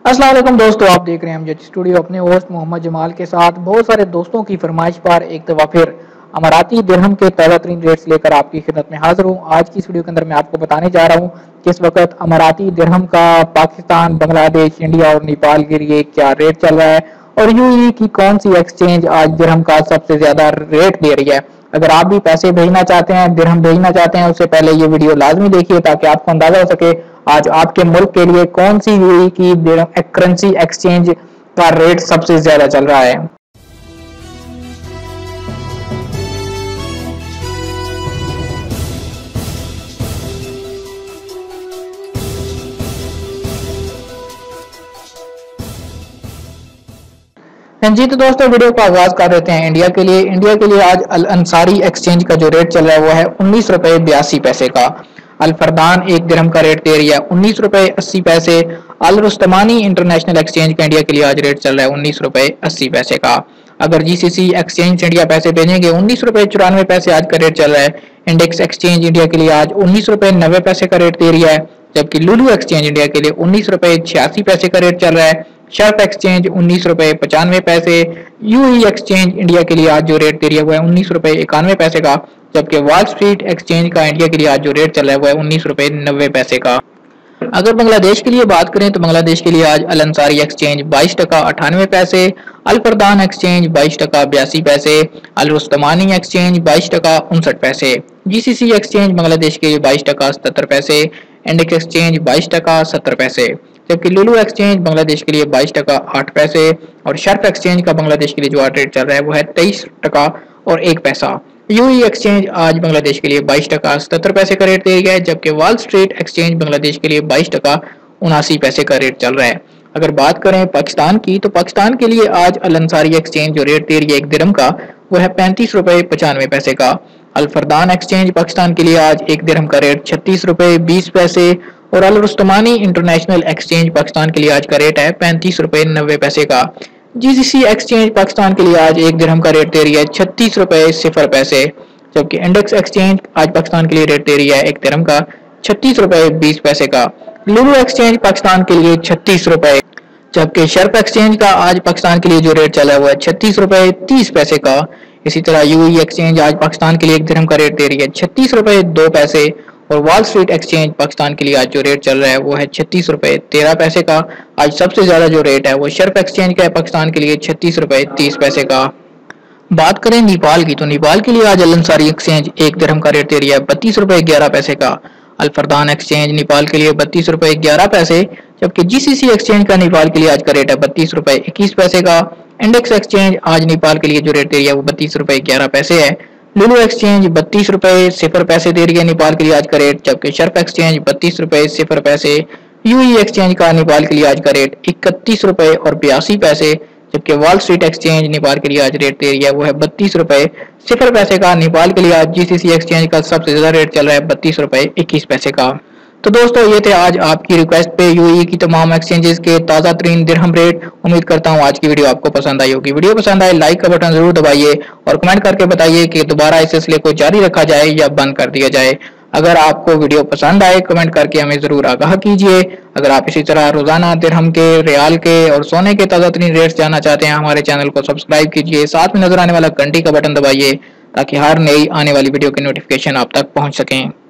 अस्सलाम वालेकुम दोस्तों, आप देख रहे हैं अमजद स्टूडियो अपने होस्ट मोहम्मद जमाल के साथ। बहुत सारे दोस्तों की फरमाइश पर एक दफ़ा फिर अमाराती दिरहम के ताज़ा तरीन रेट्स लेकर आपकी खिदमत में हाजिर हूँ। आज की इस वीडियो के अंदर मैं आपको बताने जा रहा हूँ कि इस वक्त अमाराती दिरहम का पाकिस्तान, बांग्लादेश, इंडिया और नेपाल के लिए क्या रेट चल रहा है और यूएई की कौन सी एक्सचेंज आज दिरहम का सबसे ज्यादा रेट दे रही है। अगर आप भी पैसे भेजना चाहते हैं, दिरहम भेजना चाहते हैं, उससे पहले ये वीडियो लाजमी देखिए ताकि आपको अंदाजा हो सके आज आपके मुल्क के लिए कौन सी यूएई की करेंसी एक्सचेंज का रेट सबसे ज्यादा चल रहा है। जी तो दोस्तों, वीडियो को आगाज कर देते हैं इंडिया के लिए। इंडिया के लिए आज अल अंसारी एक्सचेंज का जो रेट चल रहा है वो है 19 रुपए 82 पैसे का। अल फरदान एक दिरहम का रेट दे रही है 19 रुपए 80 पैसे। अल रुस्तमानी इंटरनेशनल एक्सचेंज का इंडिया के लिए आज रेट चल रहा है 19 रुपए 80 पैसे का। अगर जीसीसी एक्सचेंज से इंडिया पैसे भेजेंगे 19 रुपए 94 पैसे आज का रेट चल रहा है। इंडेक्स एक्सचेंज इंडिया के लिए आज 19 रुपए 90 पैसे का रेट दे रही है, जबकि लुलु एक्सचेंज इंडिया के लिए 19 रुपए 86 पैसे का रेट चल रहा है। शार्प एक्सचेंज 19 रुपए 95 पैसे। यूई एक्सचेंज इंडिया के लिए आज जो रेट दे रही है वो है 19 रुपए 91 पैसे का, जबकि वॉल स्ट्रीट एक्सचेंज का इंडिया के लिए आज जो रेट चल रहा है वो है 19 रुपए 90 पैसे का। अगर बांग्लादेश के लिए बात करें तो बांग्लादेश के लिए आज अल अंसारी एक्सचेंज 22 टका 98 पैसे। अल फरदान एक्सचेंज 22 टका 82 पैसे। अल रुस्तमानी एक्सचेंज 22 टका 59 पैसे। जीसीसी एक्सचेंज बांग्लादेश के लिए 22 टका 77 पैसे। इंडेक्स एक्सचेंज 22 टका 70 पैसे, जबकि लुलु एक्सचेंज बांग्लादेश के लिए 22 टका 8 पैसे और शार्प एक्सचेंज का बांग्लादेश के लिए जो रेट चल रहा है वो है 23 टका और 1 पैसा। यूई एक्सचेंज आज बांग्लादेश के लिए 22 टका 77 पैसे का रेट दिया गया है, जबकि वॉल स्ट्रीट एक्सचेंज बांग्लादेश के लिए 22 टका 79 पैसे का रेट चल रहा है। अगर बात करें पाकिस्तान की तो पाकिस्तान के लिए आज अल अंसारी एक्सचेंज जो रेट दे रही है एक दिरहम का वो है 35 रुपए 95 पैसे का। अल फरदान एक्सचेंज पाकिस्तान के लिए आज एक दिरहम का रेट 36 रुपए 20 पैसे और अल रुस्तमानी इंटरनेशनल एक्सचेंज पाकिस्तान के लिए आज का रेट है 35 रुपए 90 पैसे का। जीसीसी एक्सचेंज पाकिस्तान के लिए आज एक दिरहम का रेट दे रही है 36 रुपए 0 पैसे, जबकि इंडेक्स एक्सचेंज आज पाकिस्तान के लिए रेट दे रही है एक दिरहम का 36 रुपए 20 पैसे का। लुलु एक्सचेंज पाकिस्तान के लिए 36 रुपए, जबकि शार्प एक्सचेंज का आज पाकिस्तान के लिए जो रेट चला हुआ है 36 रुपए 30 पैसे का। इसी तरह यूई एक्सचेंज आज पाकिस्तान के लिए एक दिरहम का रेट दे रही है 36 रुपए 2 पैसे और वॉल स्ट्रीट एक्सचेंज पाकिस्तान के लिए आज जो रेट चल रहा है वो है 36 रुपए 13 पैसे का। आज सबसे ज्यादा जो रेट है वो शार्प एक्सचेंज का है पाकिस्तान के लिए 36 रुपए 30 पैसे का। बात करें नेपाल की तो नेपाल के लिए आज अल अंसारी एक्सचेंज एक दिरहम का रेट दे रही है 32 रुपए 11 पैसे का। अल फरदान एक्सचेंज नेपाल के लिए 32 रुपए 11 पैसे, जबकि जीसीसी एक्सचेंज का नेपाल के लिए आज का रेट है 32 रुपए 21 पैसे का। इंडेक्स एक्सचेंज आज नेपाल के लिए जो रेट दे रही है वो 32 रुपए 11 पैसे है। लुलु एक्सचेंज 32 रुपए 0 पैसे दे रही है नेपाल के लिए आज का रेट, जबकि शार्प एक्सचेंज 32 रुपए 0 पैसे। यूई एक्सचेंज का नेपाल के लिए आज का रेट 31 रुपए और 82 पैसे, जबकि वॉल स्ट्रीट एक्सचेंज नेपाल के लिए आज रेट दे रही है वो है 32 रुपए 0 पैसे का। नेपाल के लिए आज जीसीसी एक्सचेंज का सबसे ज्यादा रेट चल रहा है 32 रुपए 21 पैसे का। तो दोस्तों, ये थे आज आपकी रिक्वेस्ट पे यूएई की तमाम एक्सचेंजेस के ताज़ा तरीन दिरहम रेट। उम्मीद करता हूँ आज की वीडियो आपको पसंद आई होगी। वीडियो पसंद आए लाइक का बटन जरूर दबाइए और कमेंट करके बताइए कि दोबारा इस सिलसिले को जारी रखा जाए या बंद कर दिया जाए। अगर आपको वीडियो पसंद आए कमेंट करके हमें जरूर आगाह कीजिए। अगर आप इसी तरह रोजाना दिरहम के, रियाल के और सोने के ताज़ा तरीन रेट्स जानना चाहते हैं हमारे चैनल को सब्सक्राइब कीजिए, साथ में नजर आने वाला घंटी का बटन दबाइए ताकि हर नई आने वाली वीडियो की नोटिफिकेशन आप तक पहुंच सकें।